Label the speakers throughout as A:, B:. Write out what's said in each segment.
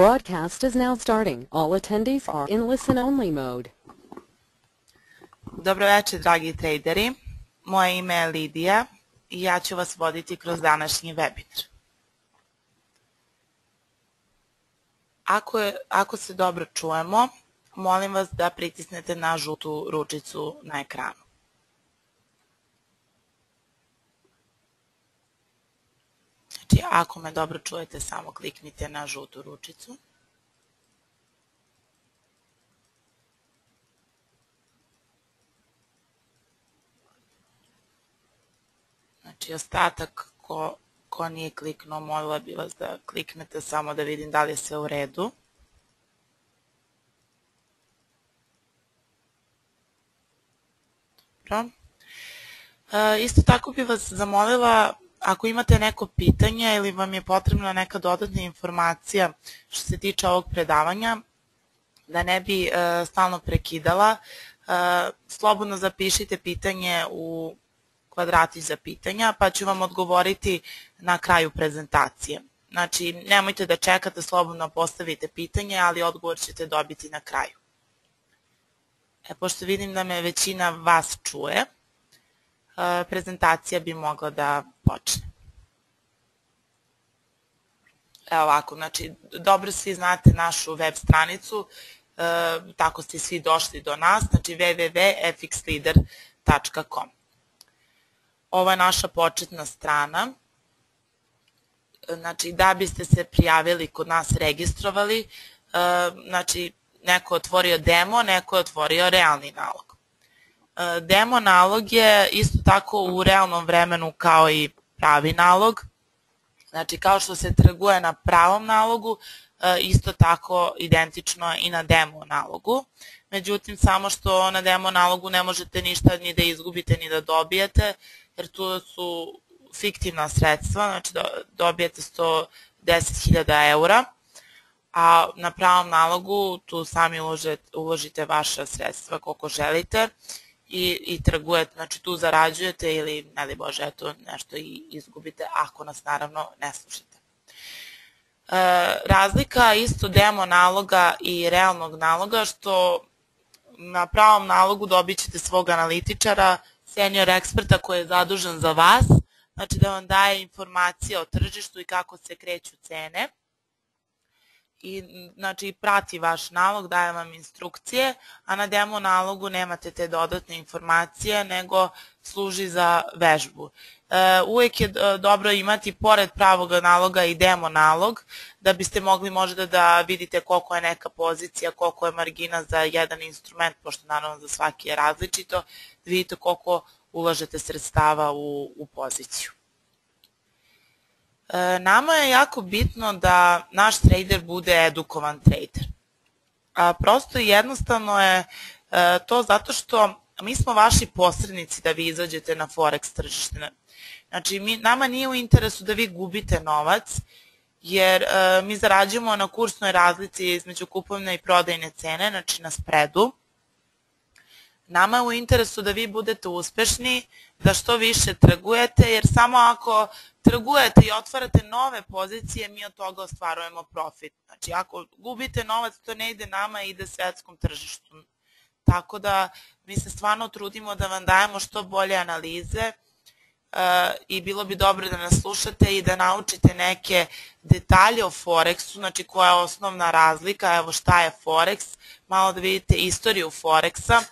A: broadcast is now starting. All attendees are in listen-only mode.
B: Dobro večer, dragi traderi. Moje ime je Lidija i ja ću vas voditi kroz današnji webinar. Ako se dobro čujemo, molim vas da pritisnete na žutu ručicu na ekranu. Znači, ako me dobro čujete, samo kliknite na žutu ručicu. Znači, ostatak ko nije kliknuo, molila bi vas da kliknete samo da vidim da li je sve u redu. Dobro. Isto tako bi vas zamolila, ako imate neko pitanje ili vam je potrebna neka dodatna informacija što se tiče ovog predavanja, da ne bi stalno prekidala, slobodno zapišite pitanje u kvadratić za pitanja, pa ću vam odgovoriti na kraju prezentacije. Znači, nemojte da čekate, slobodno postavite pitanje, ali odgovor ćete dobiti na kraju. Pošto vidim da me većina vas čuje, prezentacija bi mogla da počne. Evo ovako, znači, dobro svi znate našu web stranicu, tako ste svi došli do nas, znači www.fxleader.com. Ovo je naša početna strana. Znači, da biste se prijavili kod nas, registrovali, znači, neko je otvorio demo, neko je otvorio realni nalog. Demo nalog je isto tako u realnom vremenu kao i pravi nalog. Znači, kao što se trguje na pravom nalogu, isto tako identično i na demo nalogu. Međutim, samo što na demo nalogu ne možete ništa ni da izgubite ni da dobijete, jer tu su fiktivna sredstva, znači dobijete 110.000 eura, a na pravom nalogu tu sami uložite vaša sredstva koliko želite i trgujete, znači tu zarađujete ili, ne li Bože, eto nešto i izgubite ako nas naravno ne slušate. Razlika isto demo naloga i realnog naloga, što na pravom nalogu dobit ćete svog analitičara, senior eksperta koji je zadužen za vas, znači da vam daje informacije o tržištu i kako se kreću cene i znači prati vaš nalog, daje vam instrukcije, a na demo nalogu nemate te dodatne informacije, nego služi za vežbu. Uvijek je dobro imati pored pravog naloga i demo nalog, da biste mogli možda da vidite koliko je neka pozicija, koliko je margina za jedan instrument, pošto naravno za svaki je različito, da vidite koliko ulažete sredstava u poziciju. Nama je jako bitno da naš trader bude edukovan trader. Prosto i jednostavno je to zato što mi smo vaši posrednici da vi izađete na Forex tržište. Znači, nama nije u interesu da vi gubite novac, jer mi zarađujemo na kursnoj razlici između kupovne i prodajne cene, znači na spredu. Nama je u interesu da vi budete uspešni, da što više trgujete, jer samo ako trgujete i otvarate nove pozicije, mi od toga ostvarujemo profit. Znači, ako gubite novac, to ne ide nama, ide svetskom tržištu. Tako da mi se stvarno trudimo da vam dajemo što bolje analize i bilo bi dobro da nas slušate i da naučite neke detalje o Forexu, znači koja je osnovna razlika, evo šta je Forex, malo da vidite istoriju Forexa,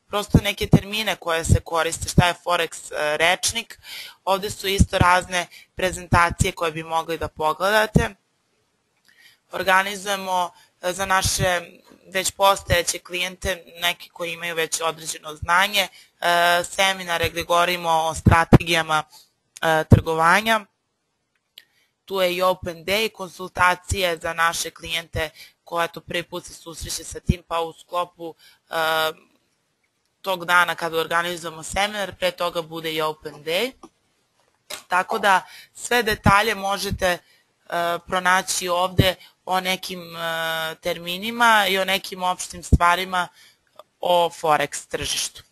B: prosto neke termine koje se koriste, šta je Forex rečnik. Ovde su isto razne prezentacije koje bi mogli da pogledate. Organizujemo za naše već postojeće klijente, neki koji imaju već određeno znanje, seminare gde govorimo o strategijama trgovanja. Tu je i Open Day, konsultacije za naše klijente koja to prvi put se susreće sa tim, pa u sklopu tog dana kada organizujemo seminar, pre toga bude i Open Day. Tako da sve detalje možete pronaći ovde o nekim terminima i o nekim opštim stvarima o Forex tržištu.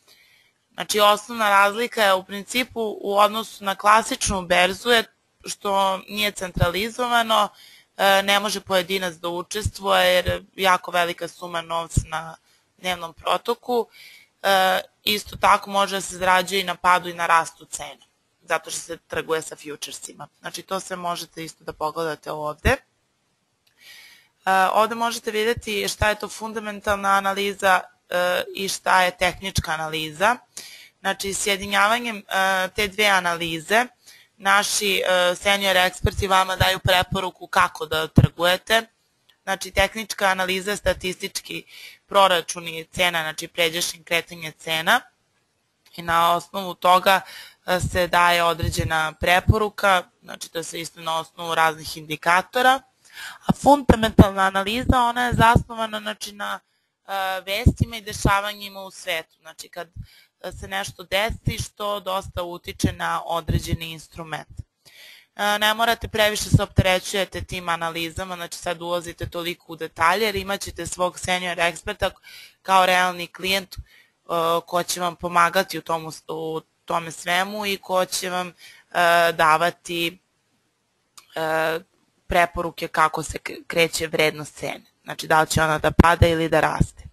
B: Znači, osnovna razlika je u principu u odnosu na klasičnu berzu je što nije centralizovano, ne može pojedinac da učestvuje jer je jako velika suma novca na dnevnom protoku. Isto tako može da se zarađuje i na padu i na rastu cena, zato što se trguje sa futuresima. Znači to sve možete isto da pogledate ovde. Ovde možete vidjeti šta je to fundamentalna analiza i šta je tehnička analiza. Znači sjedinjavanjem te dve analize naši senior eksperti vama daju preporuku kako da trgujete. Znači tehnička analiza je statistički proračuni cena, znači pređašnje kretanje cena i na osnovu toga se daje određena preporuka, znači to se isto na osnovu raznih indikatora. A fundamentalna analiza, ona je zasnovana znači, na vestima i dešavanjima u svetu. Znači kad se nešto desi što dosta utiče na određeni instrument. Ne morate previše se opterećujete tim analizama, znači sad ulazite toliko u detalje jer imat ćete svog senior eksperta kao realni klijent ko će vam pomagati u tome svemu i ko će vam davati preporuke kako se kreće vrednost cene. Znači da li će ona da pada ili da raste.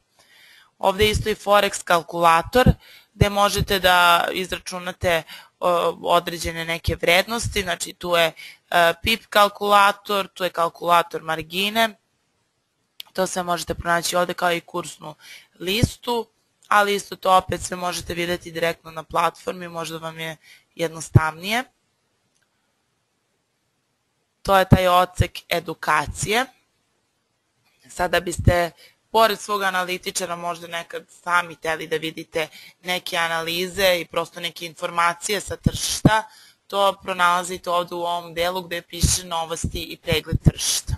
B: Ovde je isto i Forex kalkulator gde možete da izračunate određene neke vrednosti, znači tu je PIP kalkulator, tu je kalkulator margine, to sve možete pronaći ovde kao i kursnu listu, ali isto to opet sve možete vidjeti direktno na platformi, možda vam je jednostavnije. To je taj odsek edukacije. Sada biste pored svog analitičara možda nekad sami hteli da vidite neke analize i prosto neke informacije sa tržišta, to pronalazite ovde u ovom delu gde piše novosti i pregled tržišta.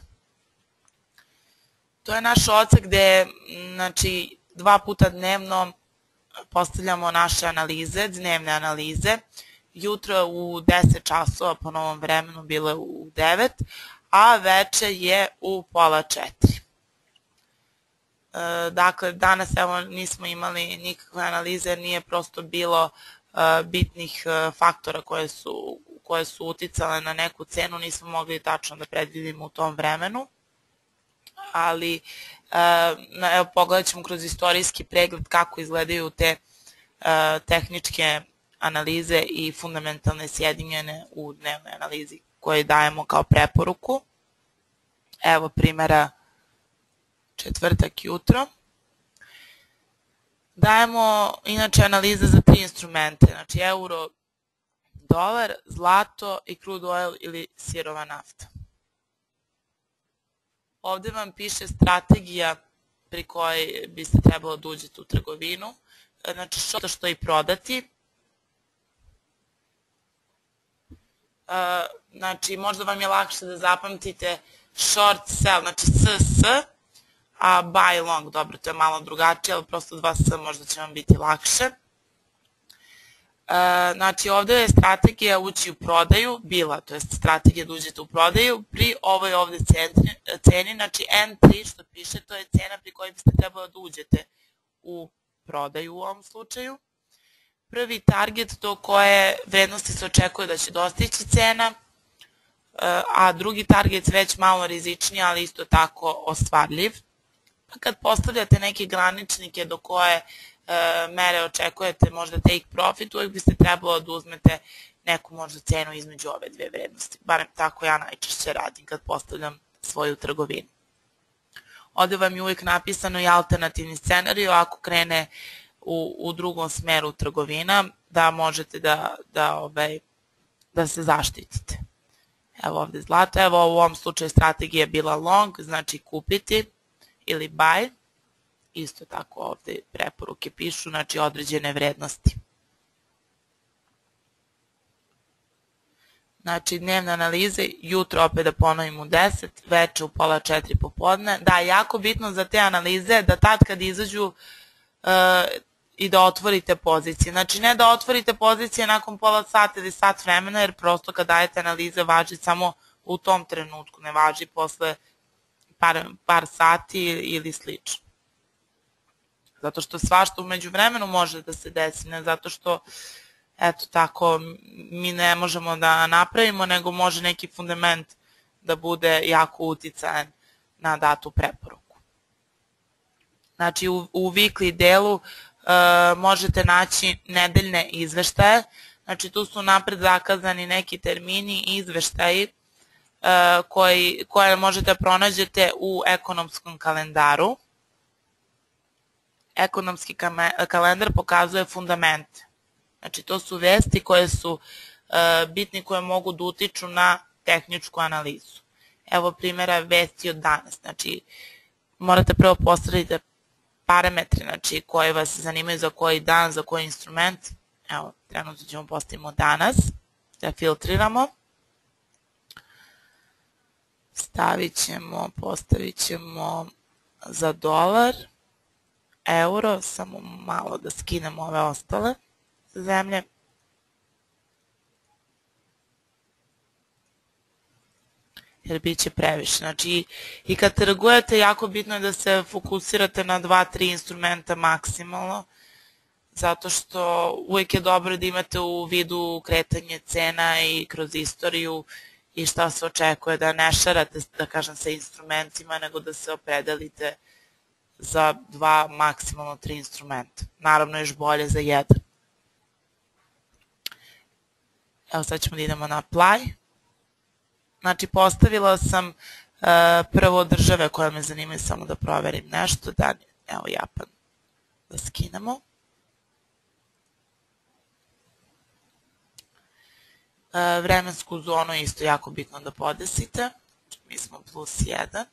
B: To je naš odsek gde znači, 2 puta dnevno postavljamo naše analize, dnevne analize. Jutro u 10 časova po novom vremenu, bilo je u 9, a veče je u pola 4. Dakle, danas evo nismo imali nikakve analize jer nije prosto bilo bitnih faktora koje su uticale na neku cenu, nismo mogli tačno da predvidimo u tom vremenu, ali evo pogledat ćemo kroz istorijski pregled kako izgledaju te tehničke analize i fundamentalne sjedinjene u dnevnoj analizi koje dajemo kao preporuku. Evo primjera četvrtak jutro. Dajemo inače analize za 3 instrumente, znači euro, dolar, zlato i crude oil ili sirova nafta. Ovde vam piše strategija pri kojoj biste trebalo da uđete u trgovinu, znači što i prodati. Znači možda vam je lakše da zapamtite short sell, znači SS, a buy long, dobro, to je malo drugačije, ali prosto 2S možda će vam biti lakše. Znači ovde je strategija ući u prodaju, to je strategija da uđete u prodaju pri ovoj ovde ceni, znači N3 što piše, to je cena pri kojoj biste trebalo da uđete u prodaju u ovom slučaju. Prvi target do koje vrednosti se očekuje da će dostići cena, a drugi target već malo rizičniji, ali isto tako ostvarljiv. Pa kad postavljate neke graničnike do koje mere očekujete možda take profit, uvijek biste trebalo da uzmete neku možda cenu između ove dve vrednosti. Barem tako ja najčešće radim kad postavljam svoju trgovinu. Ovde vam je uvijek napisano i alternativni scenarij, ako krene u drugom smeru trgovina, da možete da se zaštitite. Evo ovde zlato, evo u ovom slučaju strategija je bila long, znači kupiti ili buy. Isto tako ovde preporuke pišu, znači određene vrednosti. Znači dnevne analize, jutro opet da ponovim u 10, veče u pola 4 popodne. Da, jako bitno za te analize da tad kad izađu i da otvorite pozicije. Znači ne da otvorite pozicije nakon pola sata ili sat vremena, jer prosto kad dajete analize važi samo u tom trenutku, ne važi posle par sati ili slično. Zato što svašta umeđu vremenu može da se desi, ne zato što eto tako mi ne možemo da napravimo, nego može neki fundament da bude jako uticajan na datu preporuku. Znači u weekly delu možete naći nedeljne izveštaje, znači tu su napred zakazani neki termini i izveštaji koje možete pronađete u ekonomskom kalendaru. Ekonomski kalendar pokazuje fundamente. Znači to su vesti koje su bitni, koje mogu da utiču na tehničku analizu. Evo primjera vesti od danas. Znači morate prvo postaviti parametre, znači koji vas zanimaju za koji dan, za koji instrument. Evo, trenutno ćemo postavimo danas, da filtriramo. Postavit ćemo za dolar, euro, samo malo da skinemo ove ostale zemlje. Jer bit će previše. Znači i kad trgujete, jako bitno je da se fokusirate na 2-3 instrumenta maksimalno, zato što uvijek je dobro da imate u vidu kretanje cena i kroz istoriju i šta se očekuje, da ne šarate, da kažem, sa instrumentima, nego da se opredelite za 2, maksimalno 3 instrumenta. Naravno još bolje za 1. Evo sad ćemo da idemo na apply. Znači postavila sam prvo države koje me zanimaju, samo da proverim nešto. Evo Japan, da skinemo. Vremensku zonu je isto jako bitno da podesite. Mi smo +1.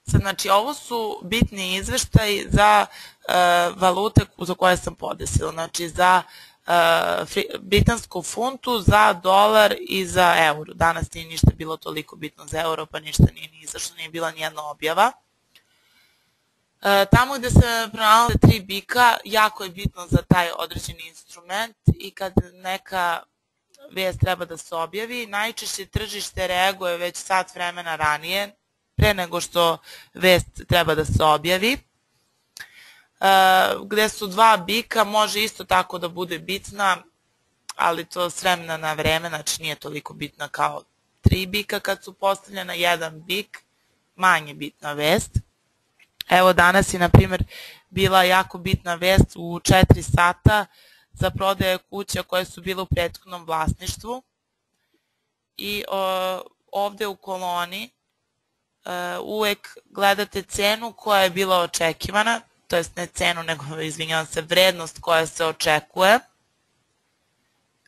B: Sad, znači, ovo su bitni izveštaji za valute za koje sam podesila. Znači, za britansku funtu, za dolar i za euro. Danas nije ništa bilo toliko bitno za euro, pa ništa nije ni izašlo, nije bila nijedna objava. Tamo gde se pronalaze 3 bika, jako je bitno za taj određeni instrument i kad neka vest treba da se objavi, najčešće tržište reaguje već sat vremena ranije, pre nego što vest treba da se objavi. Gde su 2 bika, može isto tako da bude bitna, ali to s vremena na vreme, znači nije toliko bitna kao 3 bika kad su postavljena. 1 bik, manje bitna vest. Evo danas je, na primjer, bila jako bitna vest u 4 sata za prodaje kuća koje su bile u prethodnom vlasništvu. I ovde u koloni uvek gledate cenu koja je bila očekivana, to jest ne cenu, nego, izvinjavam se, vrednost koja se očekuje.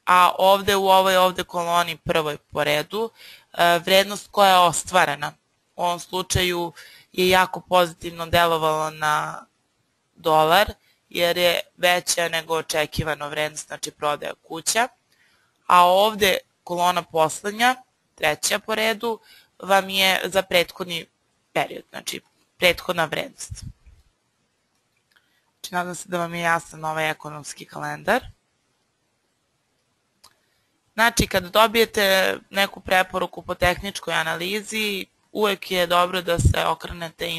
B: A ovde u ovoj koloni prvoj po redu, vrednost koja je ostvarena. U ovom slučaju je jako pozitivno delovalo na dolar, jer je veća nego očekivana vrednost, znači prodaja kuća. A ovde kolona poslednja, treća po redu, vam je za prethodni period, znači prethodna vrednost. Znači, nadam se da vam je jasan ovaj ekonomski kalendar. Znači, kada dobijete neku preporuku po tehničkoj analizi, uvek je dobro da se okrenete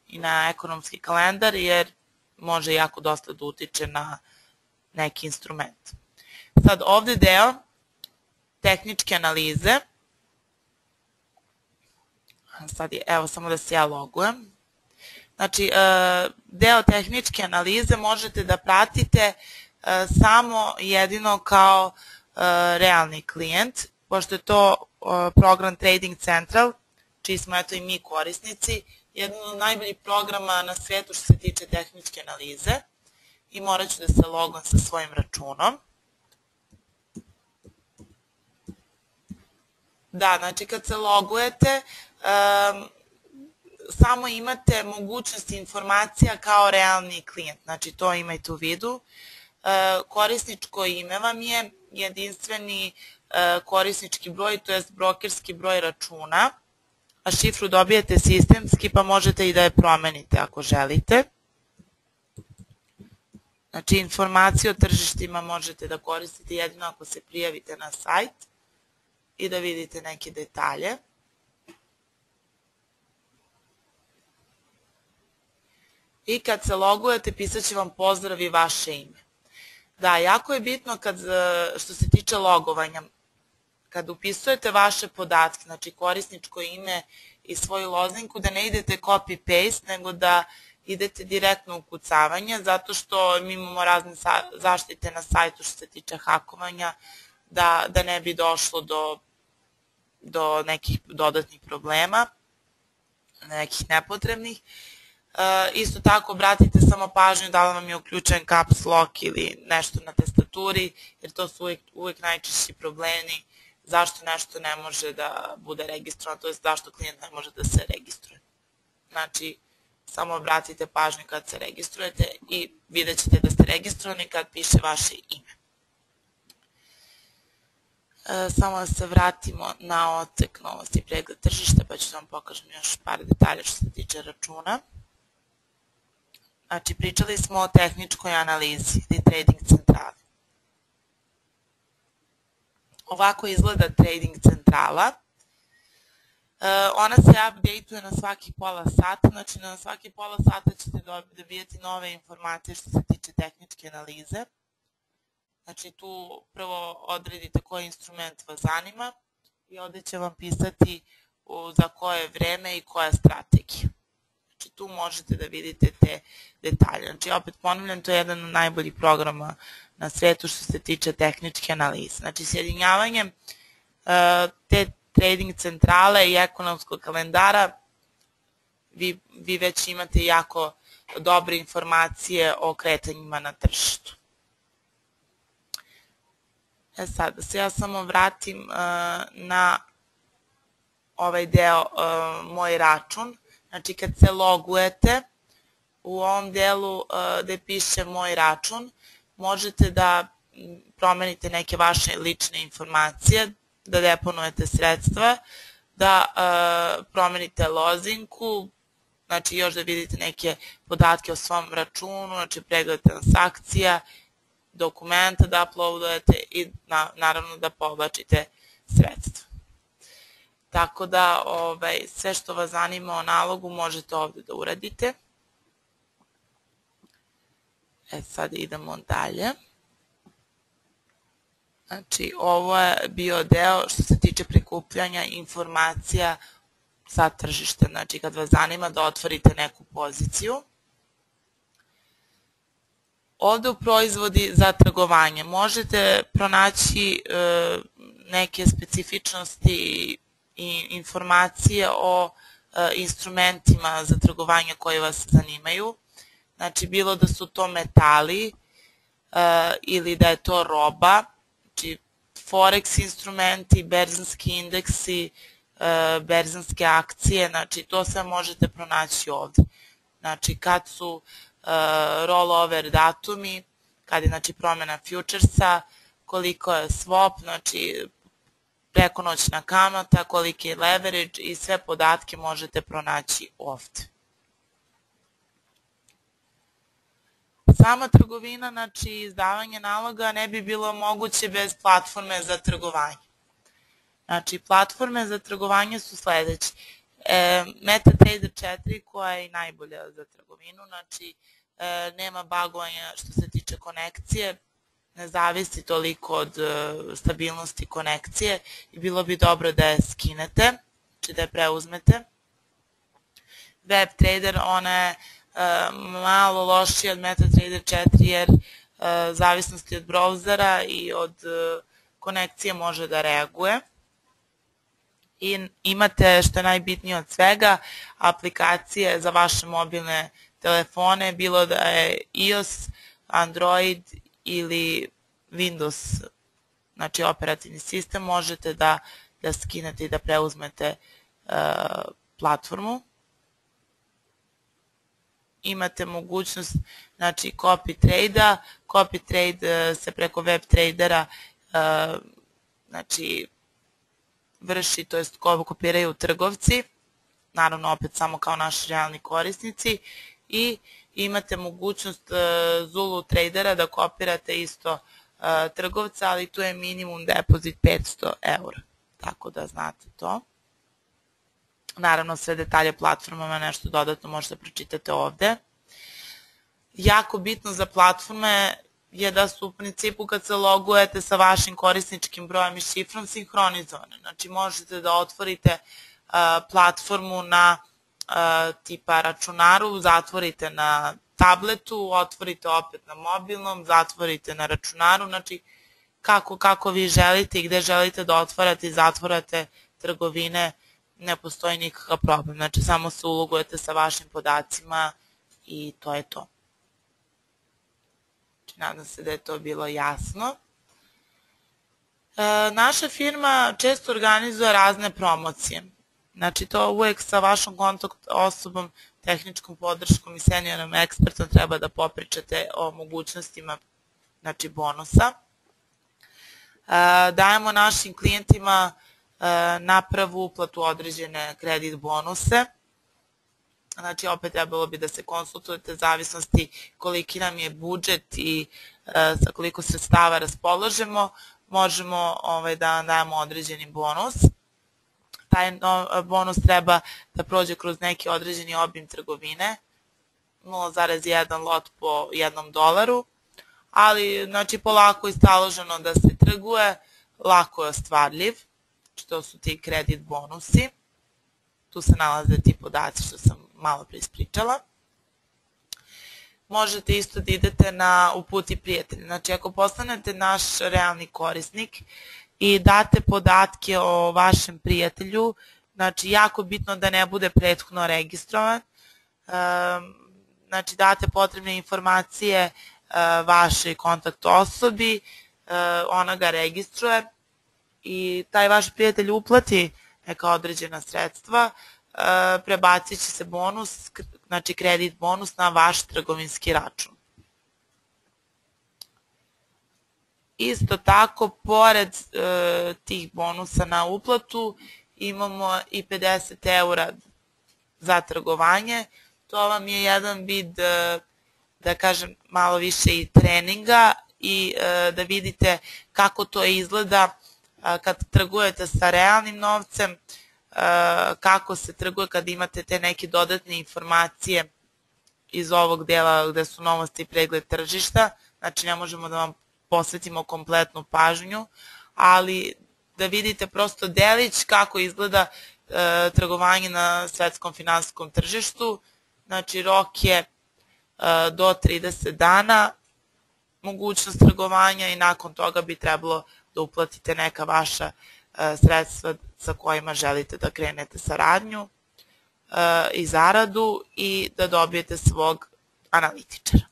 B: i na ekonomski kalendar, jer može jako dosta da utiče na neki instrument. Sad, ovde deo tehničke analize. Sad je, evo, samo da se ja logujem. Znači, deo tehničke analize možete da pratite samo jedino kao realni klijent, pošto je to program Trading Central, čiji smo eto i mi korisnici, jedan od najboljih programa na svijetu što se tiče tehničke analize, i morat ću da se logujem sa svojim računom. Da, znači kad se logujete, samo imate mogućnost informacija kao realni klijent, znači to imajte u vidu. Korisničko ime vam je jedinstveni korisnički broj, to jest brokerski broj računa, a šifru dobijete sistemski, pa možete i da je promenite ako želite. Znači, informacije o tržištima možete da koristite jedino ako se prijavite na sajt i da vidite neke detalje. I kad se logujete, pisat će vam pozdrav i vaše ime. Da, jako je bitno što se tiče logovanja. kad upisujete vaše podatke, znači korisničko ime i svoju lozinku, da ne idete copy-paste, nego da idete direktno u ukucavanje, zato što mi imamo razne zaštite na sajtu što se tiče hakovanja, da ne bi došlo do nekih dodatnih problema, nekih nepotrebnih. Isto tako, obratite samo pažnju da li vam je uključen caps lock ili nešto na tastaturi, jer to su uvijek najčešći problemi zašto nešto ne može da bude registrovano, to je zašto klijent ne može da se registruje. Znači, samo obratite pažnju kad se registrujete i vidjet ćete da ste registrovani kad piše vaše ime. Samo da se vratimo na odsek novosti i pregled tržišta, pa ću da vam pokažem još par detalja što se tiče računa. Znači, pričali smo o tehničkoj analizi ili trading centrali. Ovako izgleda trading centrala. Ona se update-uje na svaki pola sata, znači na svaki pola sata ćete dobijati nove informacije što se tiče tehničke analize. Znači tu prvo odredite koji instrument vas zanima i ovdje će vam pisati za koje vreme i koja strategija. Znači tu možete da vidite te detalje. Znači opet ponavljam, to je jedan od najboljih programa na svetu što se tiče tehničke analize. Znači sjedinjavanjem te trading centrale i ekonomskog kalendara vi već imate jako dobre informacije o kretanjima na tržištu. Sad, da se ja samo vratim na ovaj deo moj račun. Znači kad se logujete u ovom delu gde piše moj račun, možete da promenite neke vaše lične informacije, da deponujete sredstva, da promenite lozinku, znači još da vidite neke podatke o svom računu, znači pregled transakcija, dokumenta da uploadujete i naravno da povlačite sredstva. Tako da sve što vas zanima o nalogu možete ovdje da uradite. Sad idemo dalje. Znači ovo je bio deo što se tiče prikupljanja informacija sa tržišta. Znači kad vas zanima da otvorite neku poziciju. Ovdje u proizvodi za trgovanje možete pronaći neke specifičnosti i informacije o instrumentima za trgovanje koji vas zanimaju. Znači bilo da su to metali ili da je to roba, znači forex instrumenti, berzanski indeksi, berzanske akcije, znači to sve možete pronaći ovdje. Znači kad su rollover datumi, kad je znači promjena futuresa, koliko je swap, znači prekonoćna kamata, koliki je leverage i sve podatke možete pronaći ovdje. Sama trgovina, znači izdavanje naloga ne bi bilo moguće bez platforme za trgovanje. Znači platforme za trgovanje su sledeće. MetaTrader 4 koja je i najbolja za trgovinu, znači nema bagovanja što se tiče konekcije, ne zavisi toliko od stabilnosti konekcije i bilo bi dobro da je skinete, znači da je preuzmete. WebTrader, ona je malo lošija od MetaTrader 4 jer zavisnosti od brauzera i od konekcije može da reaguje. I imate, što je najbitnije od svega, aplikacije za vaše mobilne telefone, bilo da je iOS, Android ili Windows, znači operativni sistem, možete da skinete i da preuzmete platformu. Imate mogućnost, znači, copy trade-a. Copy trade se preko web tradera, znači, vrši, to jest kopiraju trgovci, naravno opet samo kao naši realni korisnici, i imate mogućnost Zulu tradera da kopirate isto trgovca, ali tu je minimum depozit 500 eura, tako da znate to. Naravno sve detalje platformama, nešto dodatno možete pročitati ovde. Jako bitno za platforme je da su u principu kad se logujete sa vašim korisničkim brojem i šifrom sinhronizovane. Znači možete da otvorite platformu na tipa računaru, zatvorite na tabletu, otvorite opet na mobilnom, zatvorite na računaru, znači kako vi želite i gde želite da otvarate i zatvorate trgovine, ne postoji nikakav problem. Znači samo se ulogujete sa vašim podacima i to je to. Znači, nadam se da je to bilo jasno. Naša firma često organizuje razne promocije. Znači to uvek sa vašom kontakt osobom, tehničkom podrškom i seniornom ekspertom treba da popričate o mogućnostima bonusa. Dajemo našim klijentima na prvu uplatu određene kredit bonuse. Znači opet trebalo bi da se konsultujete zavisnosti koliki nam je budžet i sa koliko sredstava raspolažemo, možemo da vam dajemo određeni bonus. Taj bonus treba da prođe kroz neki određeni obim trgovine, 0,1 lot po $1, ali znači polako i staloženo da se trguje, lako je ostvarljiv, što su ti kredit bonusi. Tu se nalaze ti podaci što sam malo pre ispričala. Možete isto da idete na uputi prijatelja. Znači ako postanete naš realni korisnik i date podatke o vašem prijatelju, znači jako bitno da ne bude prethodno registrovan, znači date potrebne informacije vašoj kontakt osobi, ona ga registruje i taj vaš prijatelj uplati neka određena sredstva, prebacit će se bonus, znači kredit bonus na vaš trgovinski račun. Isto tako, pored tih bonusa na uplatu, imamo i 50 € za trgovanje. To vam je jedan vid, da kažem, malo više i treninga i da vidite kako to izgleda kad trgujete sa realnim novcem, kako se trguje kad imate te neke dodatne informacije iz ovog dela gde su novosti i pregled tržišta. Znači ne možemo da vam posvetimo kompletnu pažnju, ali da vidite prosto delić kako izgleda trgovanje na svetskom finansijskom tržištu. Znači rok je do 30 dana mogućnost trgovanja i nakon toga bi trebalo da uplatite neka vaša sredstva sa kojima želite da krenete saradnju i zaradu i da dobijete svog analitičara.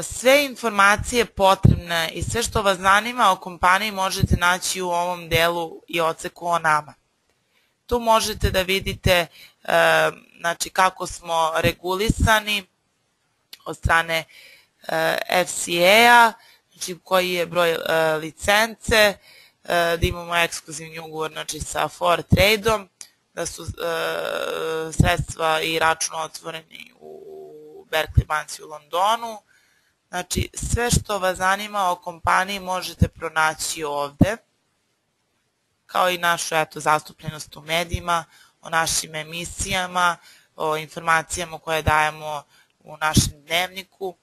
B: Sve informacije potrebne i sve što vas zanima o kompaniji možete naći u ovom delu i odseku o nama. Tu možete da vidite znači, kako smo regulisani od strane FCA-a, znači koji je broj licence, da imamo ekskluzivni ugovor znači, sa Trade-om, da su sredstva i račun otvoreni u Berkeley banci u Londonu. Znači sve što vas zanima o kompaniji možete pronaći ovde, kao i našu zastupljenost u medijima, o našim emisijama, o informacijama koje dajemo u našem dnevniku,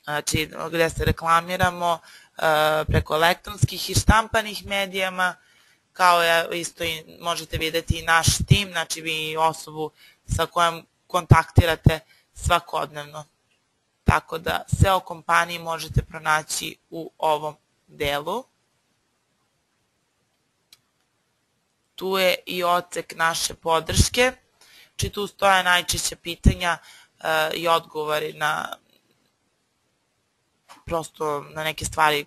B: znači gde se reklamiramo preko elektronskih i štampanih medijama, kao isto i možete videti i naš tim, znači vi osobu sa kojom kontaktirate svakodnevno. Tako da sve o kompaniji možete pronaći u ovom delu. Tu je i odsek naše podrške, znači tu stoje najčešće pitanja i odgovori na prosto na neke stvari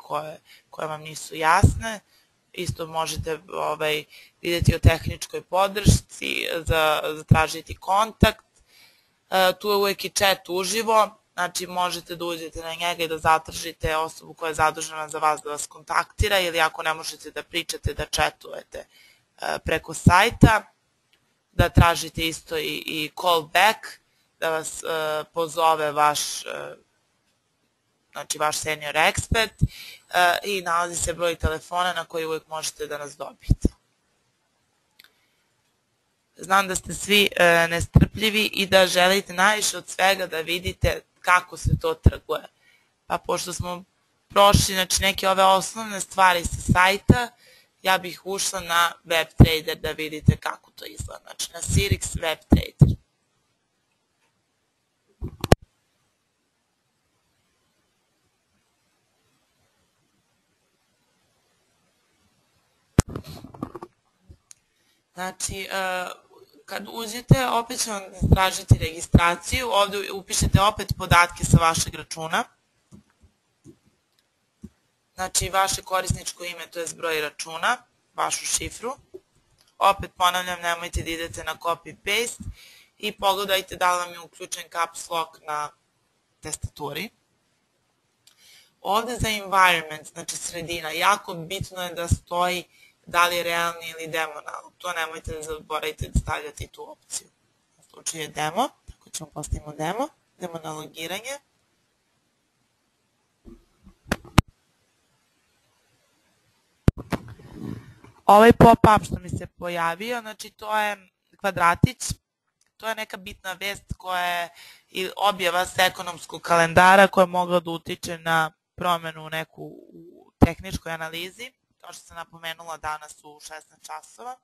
B: koje vam nisu jasne. Isto možete vidjeti o tehničkoj podršci, zatražiti kontakt. Tu je uvek i chat uživo, znači možete da uđete na njega i da zatražite osobu koja je zadužena za vas da vas kontaktira ili ako ne možete da pričate, da chatujete preko sajta, da tražite isto i call back, da vas pozove vaš senior ekspert i nalazi se broj telefona na koji uvek možete da nas dobijete. Znam da ste svi nestrpljivi i da želite najviše od svega da vidite kako se to trguje. Pa pošto smo prošli neke ove osnovne stvari sa sajta, ja bih ušla na WebTrader da vidite kako to izgleda. Znači na Sirix WebTrader. Znači, kad uđete, opet će vam tražiti registraciju, ovdje upišete opet podatke sa vašeg računa. Znači, vaše korisničko ime, to je broj računa, vašu šifru. Opet ponavljam, nemojte da idete na copy-paste i pogledajte da li vam je uključen caps lock na tastaturi. Ovdje za environment, znači sredina, jako bitno je da stoji da li je realni ili demo nalog. To nemojte da zaboravite da stavljate i tu opciju. U slučaju je demo, tako ćemo postavimo demo, idemo na logiranje. Ovaj pop-up što mi se pojavio, znači to je kvadratić, to je neka bitna vest koja je objava s ekonomskog kalendara koja je mogla da utiče na promenu neku u tehničkoj analizi, kao što sam napomenula danas u 16 časova,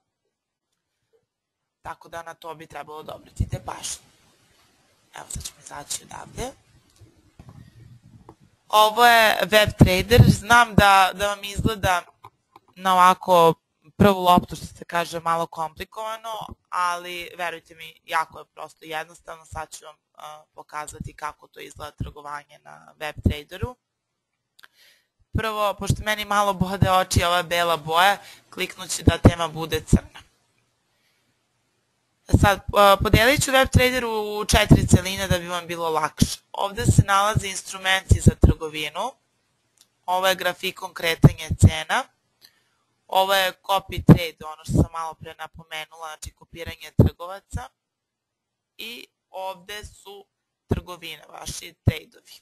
B: tako da na to bi trebalo da obratite pažnju. Evo sad ćemo izaći odavde. Ovo je WebTrader, znam da vam izgleda na ovako prvu loptu, što se kaže, malo komplikovano, ali verujte mi, jako je prosto jednostavno. Sad ću vam pokazati kako to izgleda trgovanje na WebTraderu. Prvo, pošto meni malo bode oči ova bela boja, kliknut ću da tema bude crna. Sad, podelit ću WebTrader u 4 celine da bi vam bilo lakše. Ovde se nalaze instrumenti za trgovinu. Ovo je grafikon kretanje cena. Ovo je copy trade, ono što sam malo pre napomenula, znači kopiranje trgovaca. I ovde su trgovine, vaši tradeovi.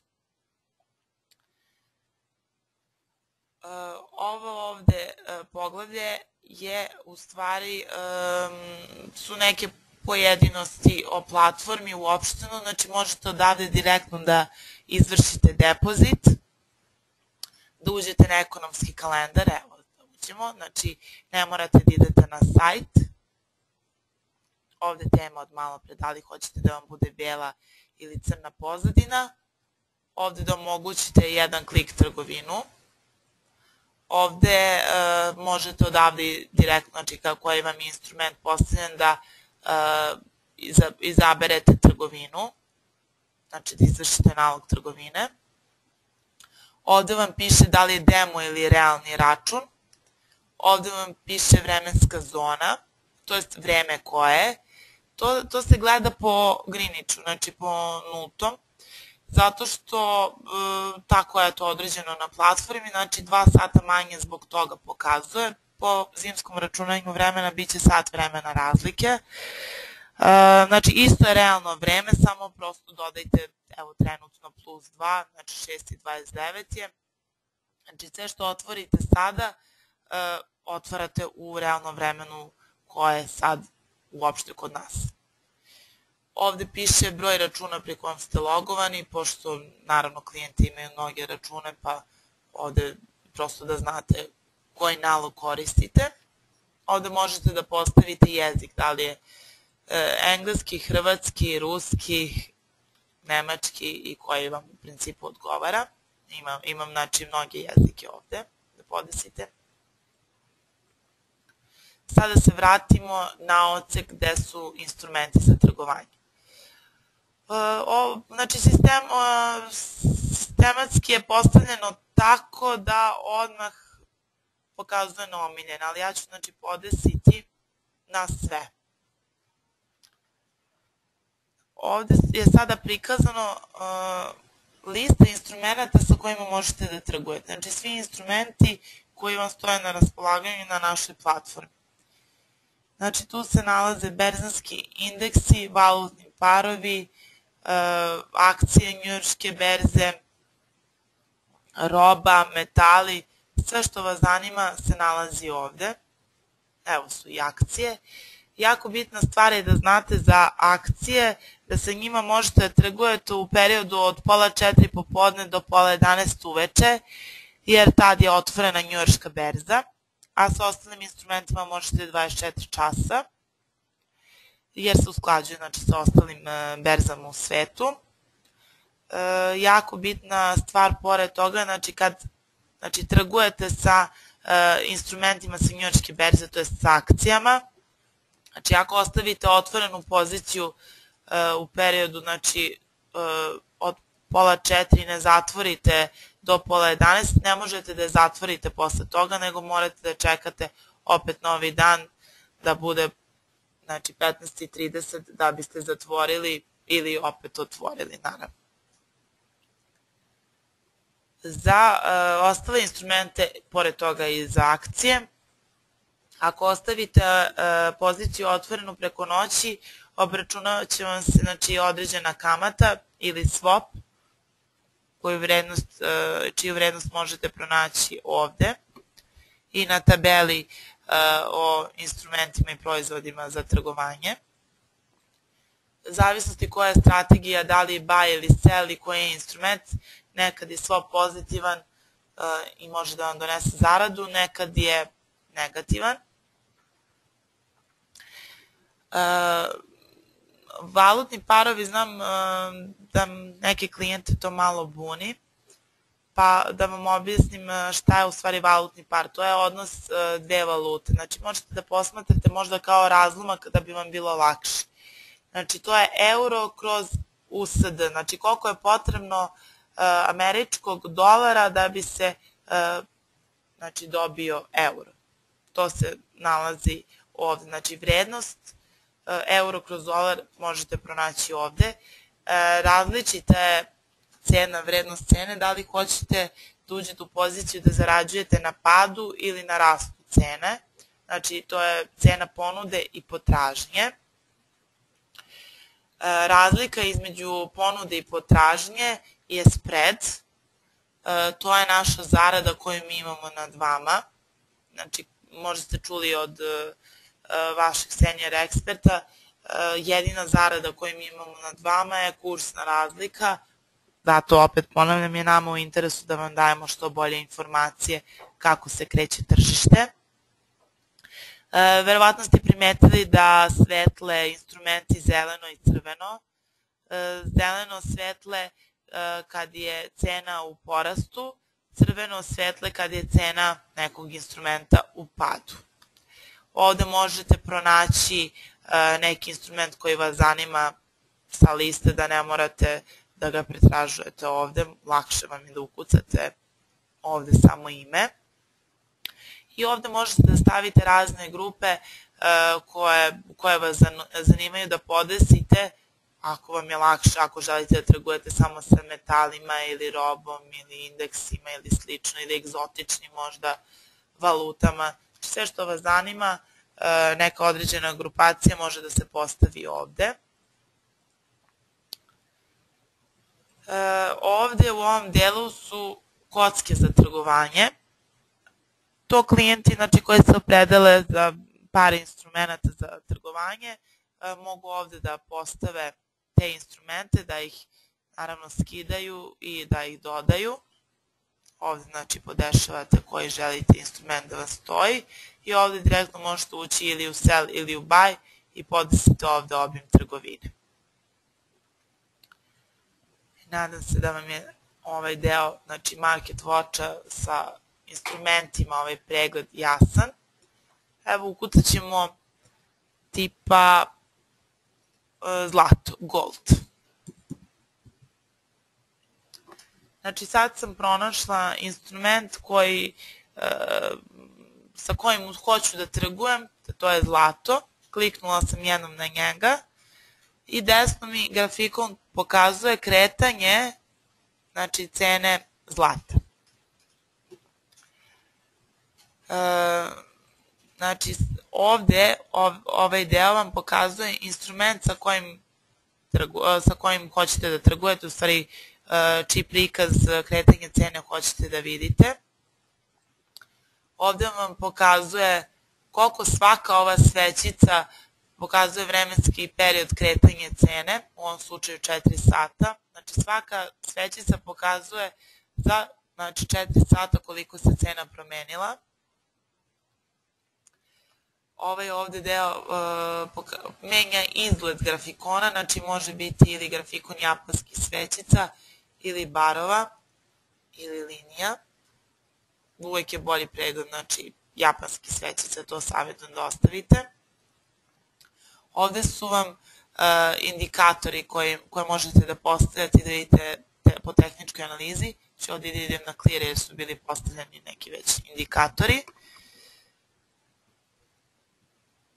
B: Ovo ovde poglavlje je u stvari su neke pojedinosti o platformi uopšteno, znači možete odavde direktno da izvršite depozit, da uđete na ekonomski kalendar, evo da uđemo, znači ne morate da idete na sajt, ovde tema od malo pre, da li hoćete da vam bude bijela ili crna pozadina, ovde da omogućite jedan klik trgovinu, ovde možete odavde direktno, znači koji vam je instrument postavljen da izaberete trgovinu, znači da izvršite nalog trgovine. Ovde vam piše da li je demo ili realni račun. Ovde vam piše vremenska zona, to je vreme koje. To se gleda po Greenwichu, znači po nultom, zato što tako je to određeno na platformi, znači 2 sata manje zbog toga pokazuje. Po zimskom računanju vremena bit će sat vremena razlike. Znači isto je realno vreme, samo prosto dodajte, evo trenutno plus 2, znači 6:29 je. Znači sve što otvorite sada, otvarate u realnom vremenu koje je sad uopšte kod nas. Ovde piše broj računa pri kojem ste logovani, pošto naravno klijenti imaju mnoge račune, pa ovde prosto da znate koji nalog koristite. Ovde možete da postavite jezik, da li je engleski, hrvatski, ruski, nemački i koji vam u principu odgovara. Imam znači mnoge jezike ovde da podesite. Sada se vratimo na odsek gde su instrumenti za trgovanje. Znači sistematski je postavljeno tako da odmah pokazuje na omiljene, ali ja ću znači podesiti na sve. Ovde je sada prikazano lista instrumenta sa kojima možete da trgujete. Znači svi instrumenti koji vam stoje na raspolaganju na našoj platformi. Znači tu se nalaze berzanski indeksi, valutni parovi, akcije njujorške berze, roba, metali, sve što vas zanima se nalazi ovde. Evo su i akcije. jako bitna stvar je da znate za akcije, da se njima možete da trgujete u periodu od pola 4 popodne do pola 11 uveče, jer tad je otvorena njujorška berza, a sa ostalim instrumentima možete 24 časa, jer se usklađuje znači, sa ostalim berzama u svetu. Jako bitna stvar pored toga, znači kad trgujete sa instrumentima sa njujorške berze, to je sa akcijama, znači ako ostavite otvorenu poziciju u periodu znači, od pola 4 ne zatvorite do pola 11, ne možete da je zatvorite posle toga, nego morate da čekate opet novi dan da bude znači 15:30 da biste zatvorili ili opet otvorili naravno. Za ostale instrumente, pored toga i za akcije, ako ostavite poziciju otvorenu preko noći, obračunavat će vam se znači, određena kamata ili swap, čiju vrednost možete pronaći ovde i na tabeli o instrumentima i proizvodima za trgovanje. Zavisnosti koja je strategija, da li je buy ili sell i koji je instrument, nekad je swap pozitivan i može da vam donese zaradu, nekad je negativan. Valutni parovi, znam da neke klijente to malo buni, pa da vam objasnim šta je u stvari valutni par. To je odnos dve valute. Znači možete da posmatrate možda kao razlomak da bi vam bilo lakše. Znači to je euro kroz USD, znači koliko je potrebno američkog dolara da bi se znači, dobio euro. To se nalazi ovde, znači vrednost euro kroz dolar možete pronaći ovde. Različita je cena, vrednost cene, da li hoćete da uđete u poziciju da zarađujete na padu ili na rastu cene. Znači to je cena ponude i potražnje. Razlika između ponude i potražnje je spread. To je naša zarada koju mi imamo nad vama. Znači možda ste čuli od vašeg senior eksperta, jedina zarada koju mi imamo nad vama je kursna razlika. Zato opet ponavljam, je nama u interesu da vam dajemo što bolje informacije kako se kreće tržište. Verovatno ste primetili da svetle instrumenti zeleno i crveno. Zeleno svetle kad je cena u porastu, crveno svetle kad je cena nekog instrumenta u padu. Ovde možete pronaći neki instrument koji vas zanima sa liste, da ne morate da ga pretražujete ovde, lakše vam je da ukucate ovde samo ime. I ovde možete da stavite razne grupe koje vas zanimaju da podesite, ako vam je lakše, ako želite da trgujete samo sa metalima ili robom ili indeksima ili slično, ili egzotičnim možda valutama. Sve što vas zanima, neka određena grupacija može da se postavi ovde. Ovde u ovom delu su kocke za trgovanje. To klijenti znači, koji se opredele za par instrumenta za trgovanje mogu ovde da postave te instrumente, da ih naravno skidaju i da ih dodaju. Ovde znači podešavate koji želite instrument da vam stoji i ovde direktno možete ući ili u sell ili u buy i podesite ovde obim trgovine. Nadam se da vam je ovaj deo, znači Market Watcha sa instrumentima, ovaj pregled jasan. Evo ukucat ćemo tipa zlato, gold. Znači sad sam pronašla instrument sa kojim hoću da trgujem, to je zlato. Kliknula sam jednom na njega i desno mi grafikon pokazuje kretanje znači cene zlata. Znači ovde ovaj deo vam pokazuje instrument sa kojim hoćete da trgujete, u stvari čiji prikaz kretanja cene hoćete da vidite. Ovde vam pokazuje koliko svaka ova svećica pokazuje vremenski period kretanja cene, u ovom slučaju 4 sata. Znači svaka svećica pokazuje za 4 sata koliko se cena promenila. Ovaj ovde deo menja izgled grafikona, znači može biti ili grafikon japanskih svećica, ili barova, ili linija. Uvek je bolji pregled, znači japanskih svećica, to savjetujem da ostavite. Ovde su vam indikatori koje možete da postavljate i da vidite po tehničkoj analizi. Znači ovde idem na clear jer su bili postavljeni neki već indikatori.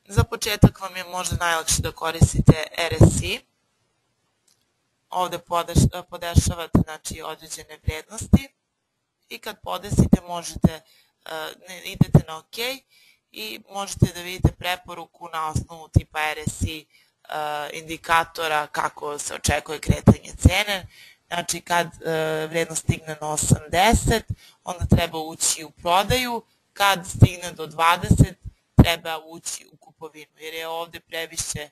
B: Za početak vam je možda najlakše da koristite RSI. Ovde podešavate određene vrednosti i kad podesite možete, idete na OK i možete da vidite preporuku na osnovu tipa RSI indikatora kako se očekuje kretanje cene. Znači kad vrednost stigne na 80, onda treba ući u prodaju, kad stigne do 20, treba ući u kupovinu, jer je ovde previše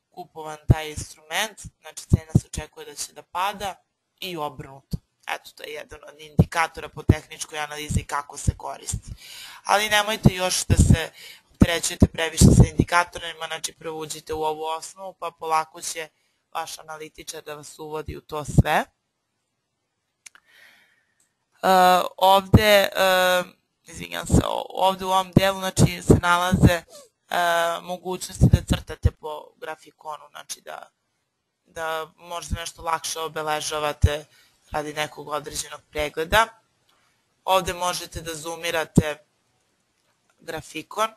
B: kupovan taj instrument, znači cena se očekuje da će da pada i obrnuto. Eto, to je jedan od indikatora po tehničkoj analizi kako se koristi. Ali nemojte još da se opterećujete previše sa indikatorima, znači prvo uđite u ovu osnovu, pa polako će vaš analitičar da vas uvodi u to sve. Ovde u ovom delu se nalaze mogućnosti da crtate po grafikonu, znači da možda nešto lakše obeležavate radi nekog određenog pregleda. Ovde možete da zoomirate grafikon,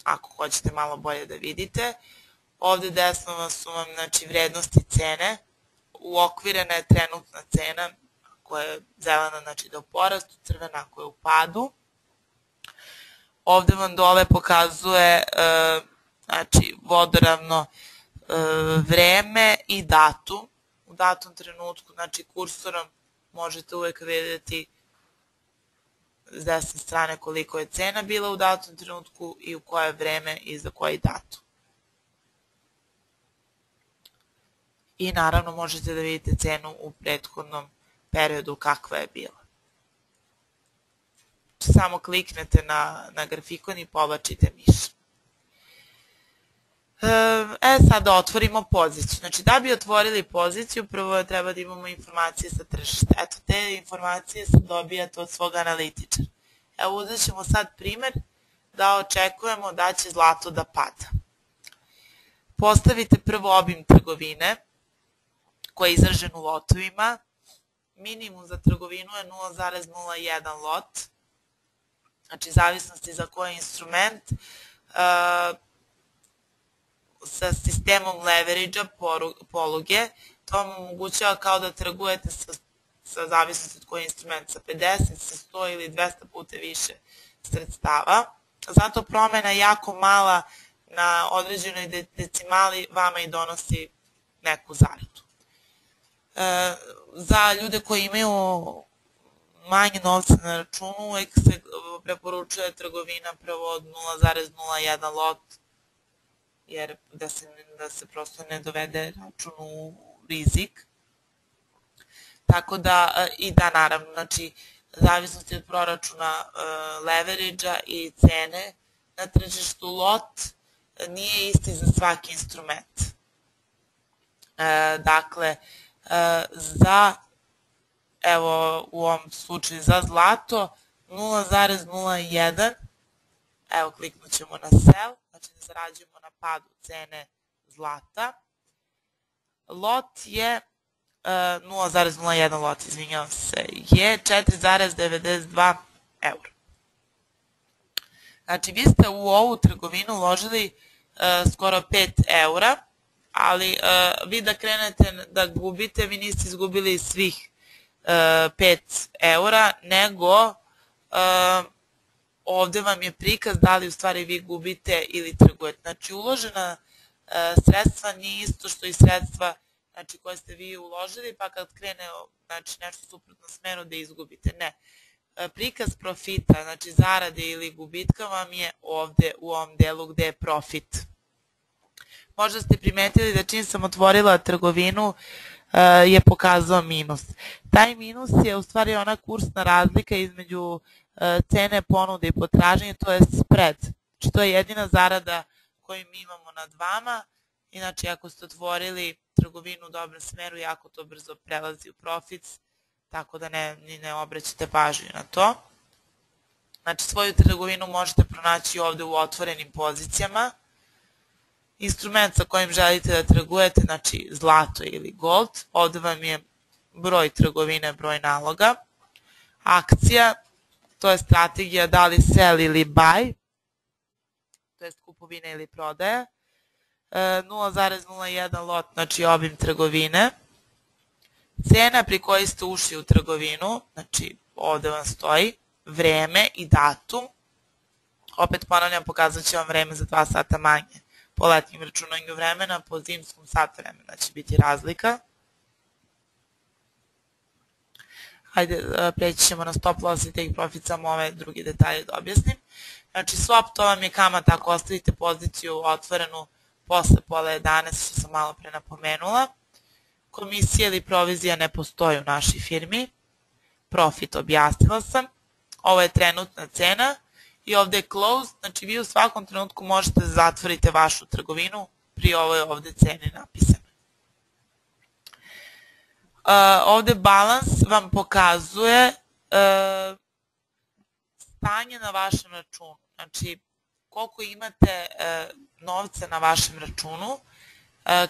B: ako hoćete malo bolje da vidite. Ovde desno su vam vrednosti cene, uokvirena je trenutna cena, koja je zelena, znači da je u porastu, crvena koja je u padu. Ovde vam dole pokazuje vodoravno vreme i datum. U datom trenutku, znači kursorom, možete uvek vidjeti s desne strane koliko je cena bila u datom trenutku i u koje vreme i za koji datum. I naravno možete da vidite cenu u prethodnom periodu kakva je bila. Samo kliknete na grafikon i povlačite miš. Sada otvorimo poziciju. Znači da bi otvorili poziciju, prvo treba da imamo informacije sa tržišta. Eto, te informacije sad dobijate od svog analitičara. Evo, uzet ćemo sad primer da očekujemo da će zlato da pada. Postavite prvo obim trgovine koji je izražen u lotovima. Minimum za trgovinu je 0,01 lot. Znači, zavisnosti za koji instrument. Sa sistemom leverage-a poluge, to vam omogućava kao da trgujete sa zavisnosti od koji instrument, sa 50, sa 100 ili 200 puta više sredstava. Zato promena jako mala na određenoj decimali vama i donosi neku zaradu. Za ljude koji imaju manje novca na računu, uvek se preporučuje trgovina prvo od 0,01 lot, jer da se prosto ne dovede račun u rizik. Tako da, i da naravno, znači, zavisnosti od proračuna leverage-a i cene na tržištu lot nije isti za svaki instrument. Dakle, evo u ovom slučaju za zlato 0,01, evo kliknut ćemo na sell, znači da zarađujemo na padu cene zlata. Lot je 0,01 lot, izvinjavam se, je 4,92 eura. Znači vi ste u ovu trgovinu uložili skoro 5 eura, ali vi da krenete da gubite, vi niste izgubili svih 5 eura, nego ovde vam je prikaz da li u stvari vi gubite ili trgujete. Znači uložena sredstva nije isto što i sredstva koje ste vi uložili, pa kad krene nešto suprotno smeru da izgubite. Ne. Prikaz profita, znači zarade ili gubitka vam je ovde u ovom delu gde je profit. možda ste primetili da čim sam otvorila trgovinu je pokazao minus. Taj minus je u stvari ona kursna razlika između cene, ponude i potražnje, to je spread. Znači to je jedina zarada koju mi imamo nad vama. Inače, ako ste otvorili trgovinu u dobrom smeru, jako to brzo prelazi u profit, tako da ne obraćate pažnju na to. Znači, svoju trgovinu možete pronaći ovde u otvorenim pozicijama. Instrument sa kojim želite da trgujete, znači zlato ili gold, ovde vam je broj trgovine, broj naloga. Akcija, to je strategija da li sell ili buy, to je kupovina ili prodaja. 0,01 lot, znači obim trgovine. Cena pri kojoj ste ušli u trgovinu, znači ovde vam stoji, vreme i datum. Opet ponavljam, pokazat će vam vreme za 2 sata manje. Po letnjem računanju vremena, po zimskom sat vremena će biti razlika. Hajde, preći ćemo na stop loss i take profit, samo ove drugi detalje da objasnim. Znači swap, to vam je kamata ako ostavite poziciju otvorenu posle pola 11, što sam malo pre napomenula. Komisija ili provizija ne postoji u našoj firmi. Profit objasnila sam. Ovo je trenutna cena. I ovde je close, znači vi u svakom trenutku možete da zatvorite vašu trgovinu pri ovoj ovde ceni napisane. Ovde balans vam pokazuje stanje na vašem računu. Znači koliko imate novca na vašem računu.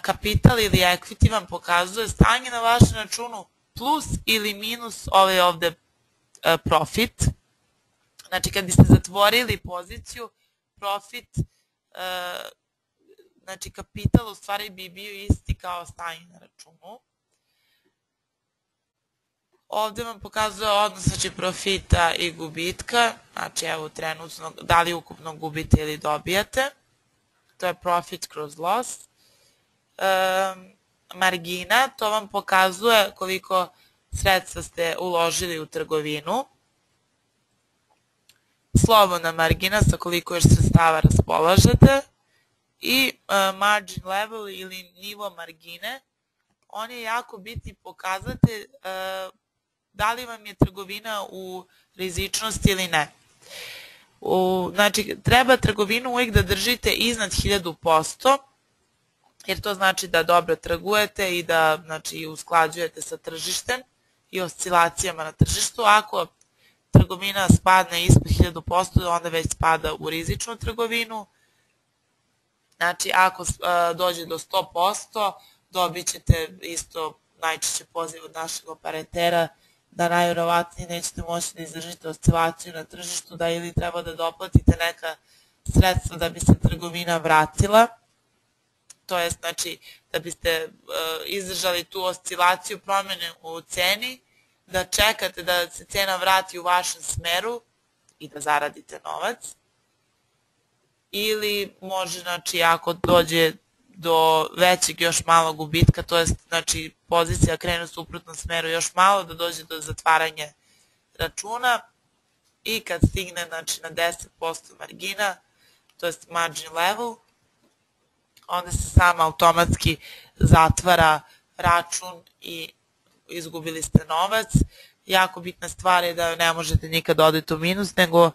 B: Kapital ili equity vam pokazuje stanje na vašem računu plus ili minus ovaj ovde profit. Znači kad biste zatvorili poziciju, profit, znači kapital u stvari bi bio isti kao stanje na računu. Ovde vam pokazuje odnos znači profita i gubitka, znači evo trenutno da li ukupno gubite ili dobijate. To je profit kroz loss. Margina, to vam pokazuje koliko sredstva ste uložili u trgovinu. Slobodna margina sa koliko još sredstava raspolažete. I margin level ili nivo margine, on je jako bitni pokazatelj da li vam je trgovina u rizičnosti ili ne. Znači, treba trgovinu uvijek da držite iznad 1000%, jer to znači da dobro trgujete i da znači, usklađujete sa tržištem i oscilacijama na tržištu. Ako trgovina spadne ispod 1000%, onda već spada u rizičnu trgovinu. Znači, ako dođe do 100%, dobit ćete isto najčešće poziv od našeg operatera da najvjerovatnije nećete moći da izdržite oscilaciju na tržištu, da ili treba da doplatite neka sredstva da bi se trgovina vratila. To je znači da biste izdržali tu oscilaciju promjene u ceni, da čekate da se cena vrati u vašem smeru i da zaradite novac. Ili može, znači, ako dođe do većeg još malog gubitka, to je znači pozicija krene u suprotnom smeru još malo, da dođe do zatvaranja računa i kad stigne znači, na 10% margina, to je margin level, onda se sam automatski zatvara račun i izgubili ste novac. Jako bitna stvar je da ne možete nikad odeti u minus, nego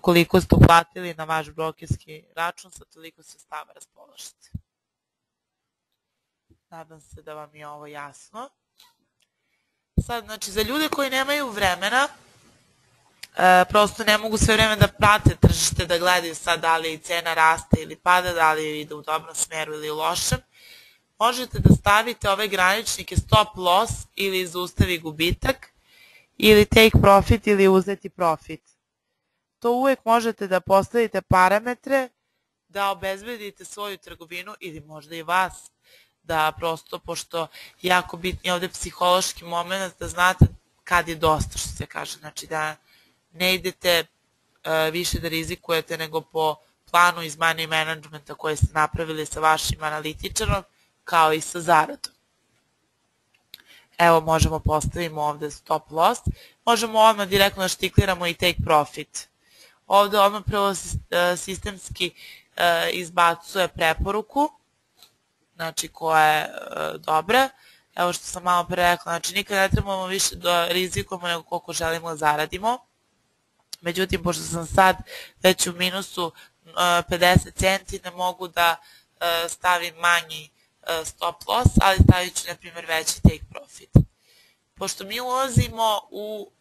B: koliko ste uplatili na vaš brokerski račun, sa toliko sredstava raspolažete. Nadam se da vam je ovo jasno. Sad, znači, za ljude koji nemaju vremena, prosto ne mogu sve vreme da prate tržište, da gledaju sad da li cena raste ili pada, da li ide u dobrom smeru ili u lošem, možete da stavite ove graničnike stop loss ili zaustavi gubitak, ili take profit ili uzeti profit. To uvek možete da postavite parametre da obezbedite svoju trgovinu ili možda i vas, da prosto, pošto jako bitni je ovde psihološki moment, da znate kad je dosta, što se kaže, znači da ne idete više da rizikujete nego po planu iz money managementa koje ste napravili sa vašim analitičarom, kao i sa zaradom. Evo možemo postavimo ovde stop loss, možemo odmah direktno da štikliramo i take profit. Ovde odmah prvo sistemski izbacuje preporuku znači koja je dobra. Evo što sam malo pre rekla, znači nikad ne trebamo više da rizikujemo nego koliko želimo da zaradimo. Međutim, pošto sam sad već u minusu 50 centi, ne mogu da stavim manji stop loss, ali stavit ću, na primjer, veći take profit. Pošto mi ulazimo u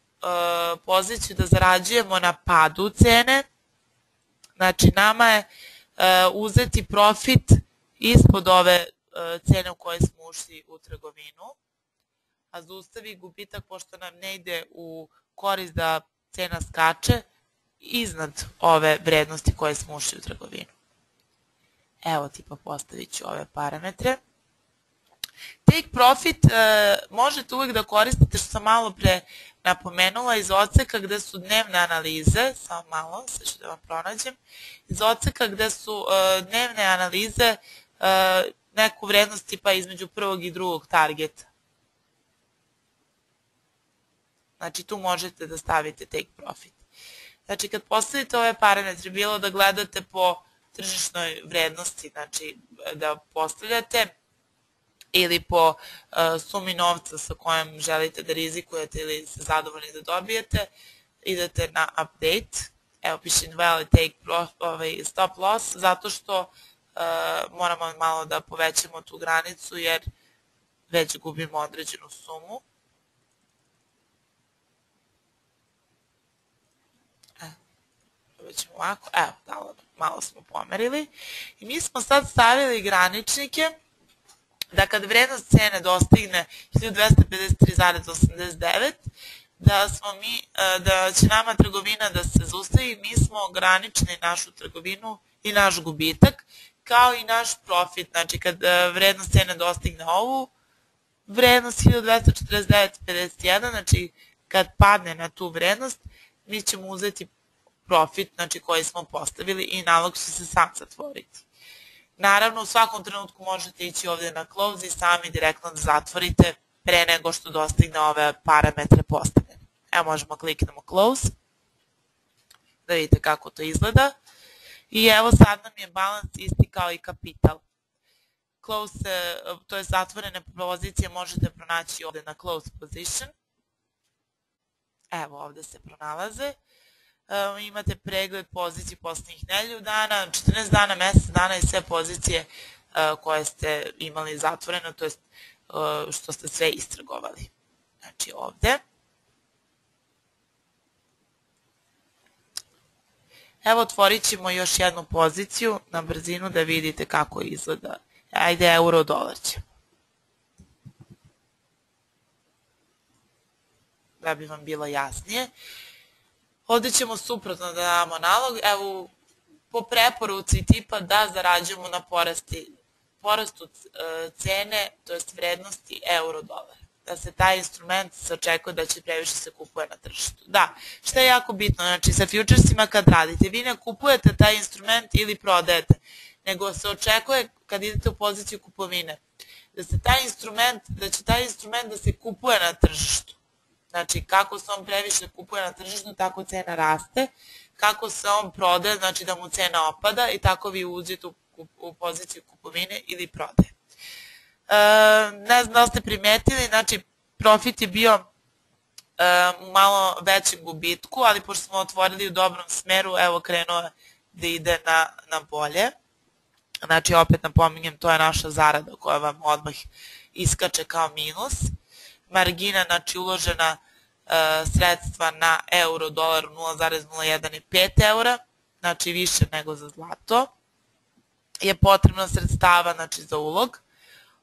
B: poziciju da zarađujemo na padu cene, znači nama je uzeti profit ispod ove cene u kojoj smo ušli u trgovinu, a zaustavi gubitak pošto nam ne ide u korist da cena skače iznad ove vrednosti koje smo ušli u trgovinu. Evo tipa postavit ću ove parametre. Take profit možete uvijek da koristite, što sam malo pre napomenula, iz odseka gde su dnevne analize, samo malo, sad ću da vam pronađem, iz odseka gde su dnevne analize neku vrednost tipa između prvog i drugog targeta. Znači tu možete da stavite take profit. Znači kad postavite ove parametre, bilo da gledate po tržišnoj vrednosti, znači da postavljate, ili po sumi novca sa kojom želite da rizikujete ili ste zadovoljni da dobijete, idete na update. Evo piše invalid take stop loss, zato što moramo malo da povećamo tu granicu jer već gubimo određenu sumu. Ćemo ovako, evo, malo smo pomerili. I mi smo sad stavili graničnike da kad vrednost cene dostigne 1253,89, da će nama trgovina da se zaustavi, mi smo ograničili našu trgovinu i naš gubitak, kao i naš profit. Znači kad vrednost cene dostigne ovu vrednost 1249,51, znači kad padne na tu vrednost, mi ćemo uzeti profit, znači koji smo postavili, i nalog će se sam zatvoriti. Naravno, u svakom trenutku možete ići ovdje na close i sami direktno da zatvorite pre nego što dostigne ove parametre postavljene. Evo možemo kliknemo close, da vidite kako to izgleda. I evo sad nam je balans isti kao i kapital. Close, to je zatvorene pozicije, možete pronaći ovdje na close position. Evo ovdje se pronalaze. Imate pregled pozicije posljednjih nedelju dana, 14 dana, mesec dana i sve pozicije koje ste imali zatvoreno, to je što ste sve istrgovali. Znači ovdje. Evo otvorit ćemo još jednu poziciju na brzinu da vidite kako izgleda. Ajde, euro dolar će. Da bi vam bilo jasnije. Ovdje ćemo suprotno da damo nalog, evo po preporuci tipa da zarađujemo na porastu cene, to jest vrednosti euro-dolara. Da se taj instrument se očekuje da će previše se kupuje na tržištu. Da, što je jako bitno, znači sa futuresima kad radite, vi ne kupujete taj instrument ili prodajete, nego se očekuje kad idete u poziciju kupovine, da će taj instrument da se kupuje na tržištu. Znači, kako se on previše kupuje na tržištu, tako cena raste. Kako se on prodaje, znači da mu cena opada i tako vi uđete u poziciju kupovine ili prodaje. Ne znam da ste primetili, znači profit je bio u malo većem gubitku, ali pošto smo otvorili u dobrom smeru, evo krenuo da ide na bolje. Znači, opet napominjem, to je naša zarada koja vam odmah iskače kao minus. Margina, znači uložena sredstva na euro, dolar 0,01 i 5 eura, znači više nego za zlato. Je potrebno sredstava, znači za ulog.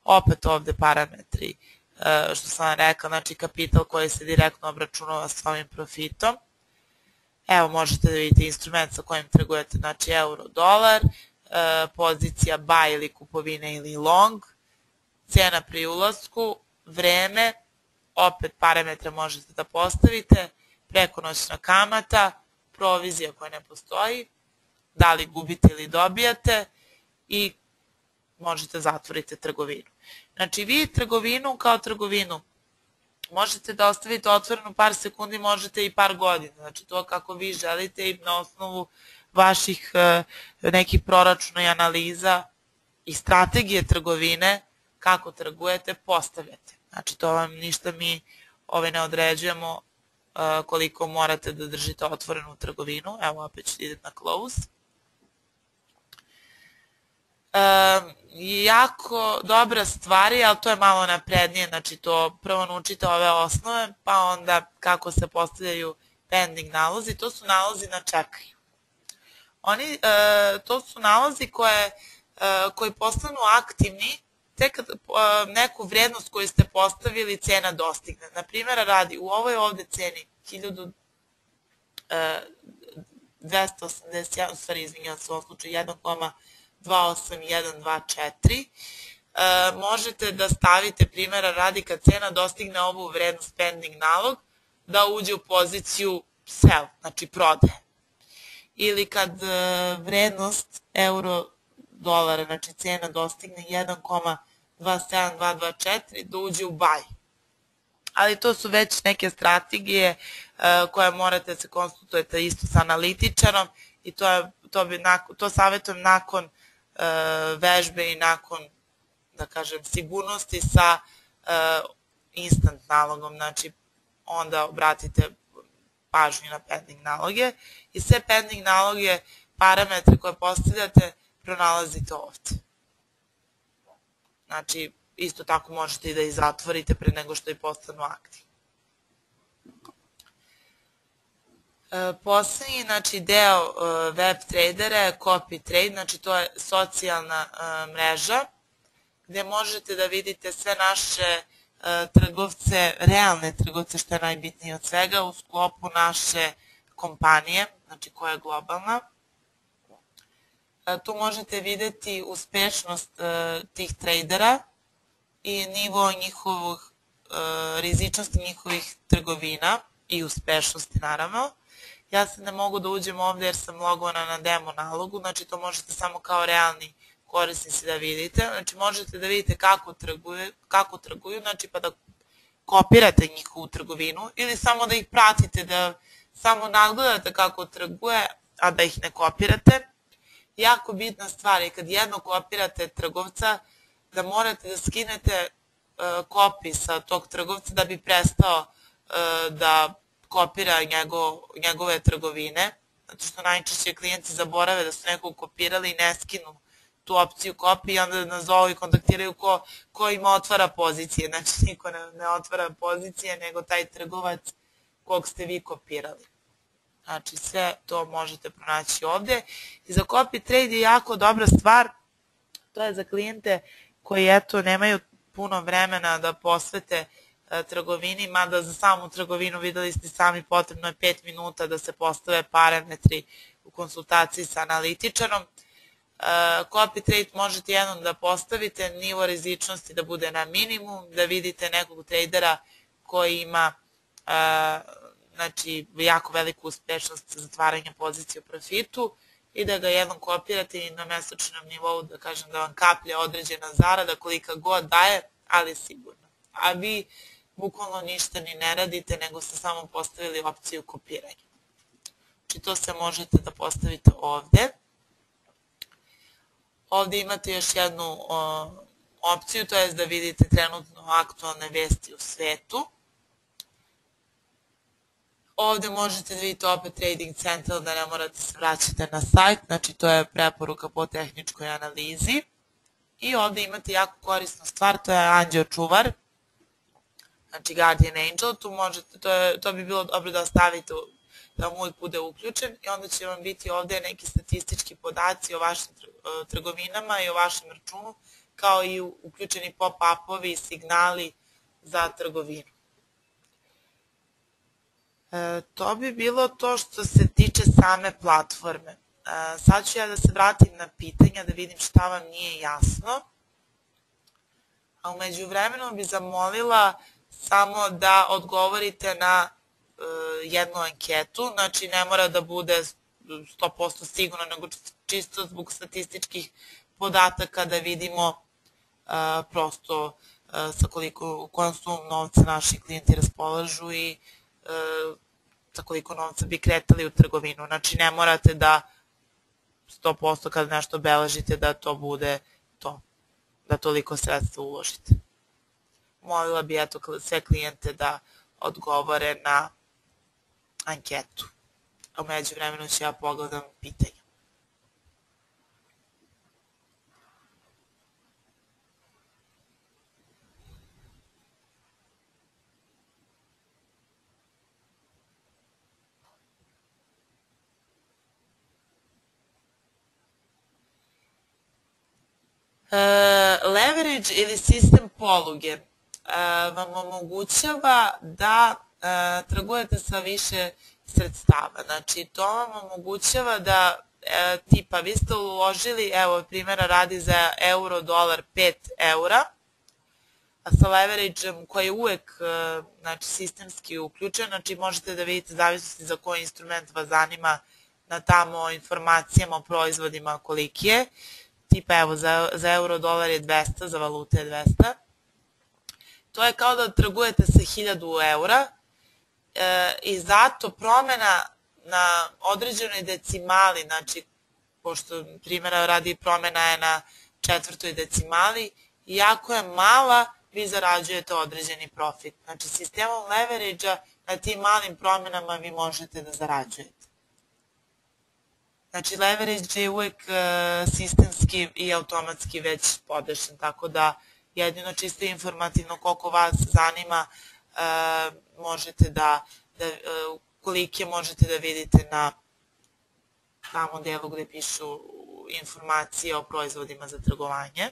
B: Opet ovde parametri, što sam vam rekla, znači kapital koji se direktno obračunava s ovim profitom. Evo možete da vidite instrument sa kojim trgujete, znači euro, dolar, pozicija buy ili kupovine ili long, cena pri ulasku, vreme, opet parametre možete da postavite, prekonoćna kamata, provizija koja ne postoji, da li gubite ili dobijate i možete zatvoriti trgovinu. Znači vi trgovinu kao trgovinu možete da ostavite otvorenu par sekundi, možete i par godina, znači to kako vi želite i na osnovu vaših nekih proračuna i analiza i strategije trgovine kako trgujete postavljate. Znači to vam ništa mi ne određujemo koliko morate da držite otvorenu trgovinu. Evo opet ću ideti na close. Jako dobra stvar je, ali to je malo naprednije, znači to prvo naučite ove osnove, pa onda kako se postavljaju pending nalozi, to su nalozi na čekaju. To su nalozi koji postanu aktivni tek kad neku vrednost koju ste postavili cena dostigne. Na primjer radi, u ovoj ovde ceni 1281, stvari izvinjam se u ovom slučaju 1,28124, možete da stavite primjera radi kad cena dostigne ovu vrednost pending nalog, da uđe u poziciju sell, znači prodaje. Ili kad vrednost euro-dolara, znači cena dostigne 1,27224, da uđe u buy. Ali to su već neke strategije koje morate da se konsultujete isto sa analitičarom i to savjetujem nakon vežbe i nakon, da kažem, sigurnosti sa instant nalogom, znači onda obratite pažnju na pending naloge i sve pending naloge, parametre koje postavljate, pronalazite ovde. Znači, isto tako možete i da ih zatvorite pre nego što i postanu aktivni. Poslednji deo web tradera je copy trade, znači to je socijalna mreža gde možete da vidite sve naše trgovce, realne trgovce, što je najbitnije od svega, u sklopu naše kompanije, znači koja je globalna. Tu možete videti uspešnost tih tradera i nivo njihovih rizičnosti njihovih trgovina i uspešnosti naravno. Ja se ne mogu da uđem ovde jer sam logovana na demo nalogu, znači to možete samo kao realni korisnici da vidite. Znači možete da vidite kako trguju, znači pa da kopirate njihovu trgovinu ili samo da ih pratite, da samo nadgledate kako trguje, a da ih ne kopirate. Jako bitna stvar je kad jedno kopirate trgovca, da morate da skinete kopij sa tog trgovca da bi prestao da kopira njegove trgovine, zato što najčešće klijenti zaborave da su nekog kopirali i ne skinu tu opciju kopije i onda nazovu i kontaktiraju ko im otvara pozicije. Znači niko ne otvara pozicije nego taj trgovac kog ste vi kopirali. Znači sve to možete pronaći ovde. I za copy trade je jako dobra stvar, to je za klijente koji nemaju puno vremena da posvete trgovini, mada za samu trgovinu videli ste sami potrebno je 5 minuta da se postave parametri u konsultaciji sa analitičarom. Copy trade možete jednom da postavite, nivo rizičnosti da bude na minimum, da vidite nekog tradera koji ima jako veliku uspešnost za zatvaranje pozicije u profitu i da ga jednom kopirate i na mesečnom nivou da kažem da vam kaplje određena zarada kolika god daje, ali sigurno. A vi bukvalno ništa ni ne radite, nego ste samo postavili opciju kopiranja. Znači to se možete da postavite ovde. Ovde imate još jednu opciju, to je da vidite trenutno aktualne vesti u svetu. Ovde možete da vidite opet Trading Central, da ne morate se vraćati na sajt, znači to je preporuka po tehničkoj analizi. I ovde imate jako korisnu stvar, to je anđeo čuvar, znači Guardian Angel, to bi bilo dobro da stavite da vam uvijek bude uključen i onda će vam biti ovde neki statistički podaci o vašim trgovinama i o vašem računu, kao i uključeni pop-upovi i signali za trgovinu. To bi bilo to što se tiče same platforme. Sad ću ja da se vratim na pitanja, da vidim šta vam nije jasno. A umeđu vremenu bi zamolila samo da odgovorite na jednu anketu, znači ne mora da bude 100% sigurno, nego čisto zbog statističkih podataka da vidimo prosto sa kojom sumom novca naši klijenti raspolažu i sa koliko novca bi kretali u trgovinu. Znači ne morate da 100% kad nešto beležite da to bude to, da toliko sredstva uložite. Molila bi sve klijente da odgovore na anketu. A u međuvremenu ću ja pogledam pitanja. Leverage ili sistem poluge vam omogućava da trgujete sa više sredstava. Znači, to vam omogućava da tipa vi ste uložili, evo primjera radi za euro, dolar, 5 eura, a sa leverageom koji je uvek sistemski uključen, znači možete da vidite zavisnosti za koji instrument vas zanima na tamo informacijama o proizvodima koliki je. Tipa evo za euro, dolar je 200, za valute je 200. To je kao da trgujete sa 1000 eura i zato promena na određenoj decimali, znači pošto primjera radi promena je na 4. decimali, iako je mala, vi zarađujete određeni profit. Znači sistemom leverage-a na tim malim promenama vi možete da zarađujete. Znači leverage je uvek sistemski i automatski već podešen, tako da jedino čisto informativno koliko vas zanima možete da kolike možete da vidite na tamo delu gde pišu informacije o proizvodima za trgovanje.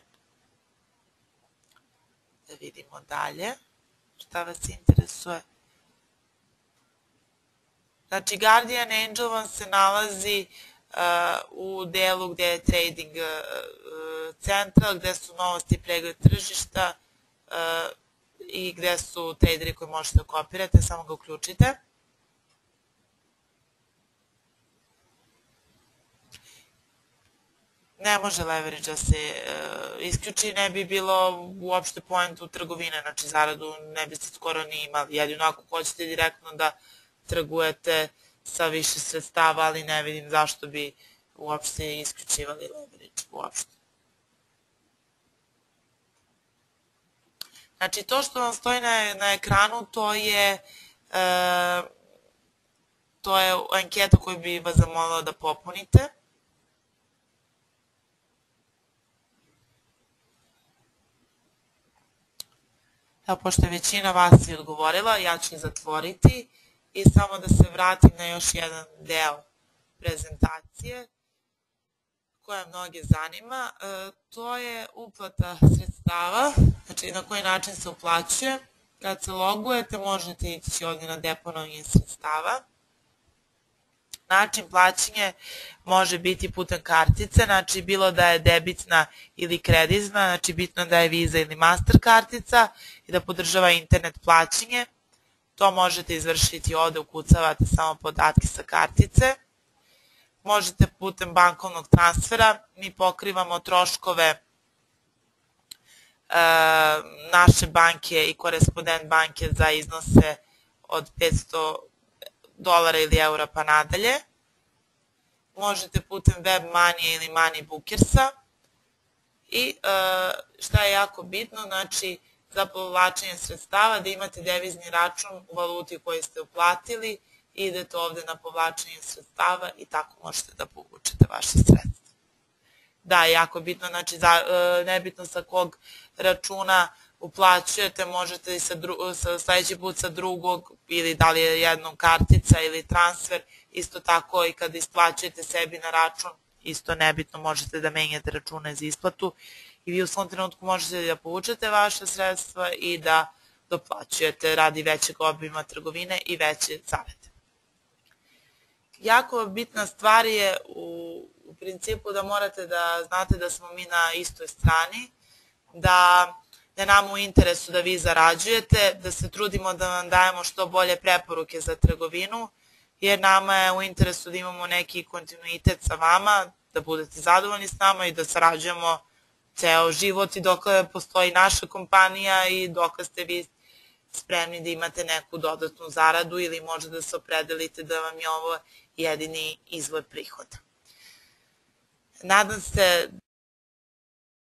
B: Da vidimo dalje šta vas interesuje. Znači Guardian Angel vam se nalazi u delu gde je trading central, gde su novosti, pregled tržišta i gde su traderi koji možete da kopirate, samo ga uključite. Ne može leverage da se isključi, ne bi bilo uopšte poentu trgovine, znači zaradu ne biste skoro ni imali. Jedino ako hoćete direktno da trgujete sa više sredstava, ali ne vidim zašto bi uopšte isključivali leverage uopšte. Znači to što vam stoji na ekranu to je anketa koju bi vas zamolila da popunite. Evo, pošto je većina vas i odgovorila, ja ću ih zatvoriti i samo da se vratim na još jedan deo prezentacije koja mnoge zanima. To je uplata sredstava, znači na koji način se uplaćuje. Kad se logujete možete ići ovdje na deponovanje sredstava. Način plaćanja može biti putem kartice, znači bilo da je debitna ili kreditna, znači bitno da je Visa ili Master kartica i da podržava internet plaćanje. To možete izvršiti ovde, ukucavate samo podatke sa kartice. Možete putem bankovnog transfera, mi pokrivamo troškove naše banke i korespondent banke za iznose od $500 ili eura pa nadalje. Možete putem WebMoney ili MoneyBookersa i šta je jako bitno, znači za povlačenje sredstava da imate devizni račun u valuti koju ste uplatili i idete ovde na povlačenje sredstava i tako možete da povučete vaše sredstva. Da, jako bitno, znači nebitno sa kog računa uplaćujete, možete i sledeći put sa drugog ili da li je jednom kartica ili transfer, isto tako i kada isplaćujete sebi na račun, isto nebitno možete da menjate račune za isplatu i vi u svom trenutku možete da povučete vaše sredstva i da doplaćujete radi većeg obima trgovine i veće zarade. Jako bitna stvar je u principu da morate da znate da smo mi na istoj strani, da je nam u interesu da vi zarađujete, da se trudimo da vam dajemo što bolje preporuke za trgovinu, jer nama je u interesu da imamo neki kontinuitet sa vama, da budete zadovoljni s nama i da sarađujemo ceo život i dok postoji naša kompanija i dok ste vi spremni da imate neku dodatnu zaradu ili možda da se opredelite da vam je ovo jedini izvor prihoda. Nadam se